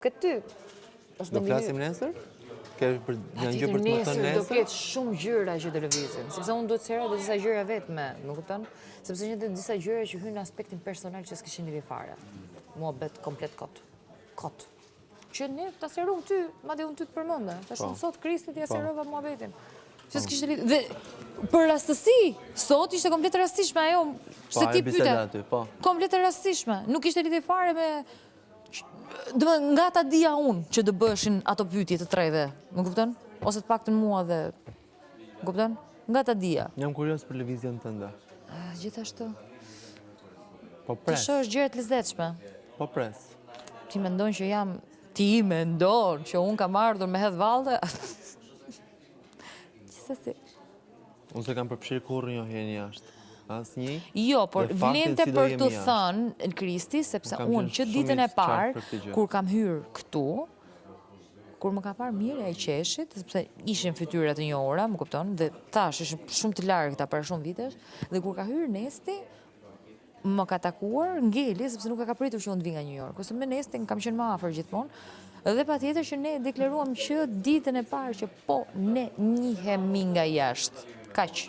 Këtë është Do flasim nesër? Janë gjë për të më thënë do nesër? ketë shumë gjëra që të lëvizin, sepse unë duhet sera dhe disa gjëra vetme, më kupton? Sepse një të disa gjëra që hynë në aspektin personal që s'kishin lidhje fare. Mua bet komplet kot. Kot. Që ne ta serum ty, madje unë ty të përmendë. Tash unë sot Kristit ja serova muhabetin. Që s'kishte lidhje. Dhe për rastësi, sot ishte komplet e rastishme ajo se ti pyete. Komplet e rastishme. Nuk ishte lidhje fare me nga ta dia unë që dë bëshin ato pyetje të treve, më kupton? Ose të paktën mua dhe, më kupton? Nga ta dia. Jam kurios për lëvizjen tënde. Gjithashtu. Po Të pres. shohësh gjërat lezetshme. Po pres. Ti mendon që ti mendon që unë kam ardhur me hedh valle? Gjithsesi. Unë se kam përfshirë kurrë njohjen jashtë. Asnjë. Jo, por Dhe faktin vlente si do për jemi të jashtë. thënë në Kristi, sepse kam unë qenë që shumë ditën i e parë, qartë për këtë gjë. kur kam hyrë këtu, kur më ka parë mirë e qeshit, sepse ishin fytyrat e njohura, më kupton, dhe tash ishin shumë të largëta para shumë vitesh, dhe kur ka hyrë Nesti, më ka takuar ngeli, sepse nuk e ka pritur që unë të vi nga New York, ose me Nestin kam qenë më afër gjithmonë, dhe patjetër që ne deklaruam që ditën e parë që po ne njihemi nga jashtë. Kaq.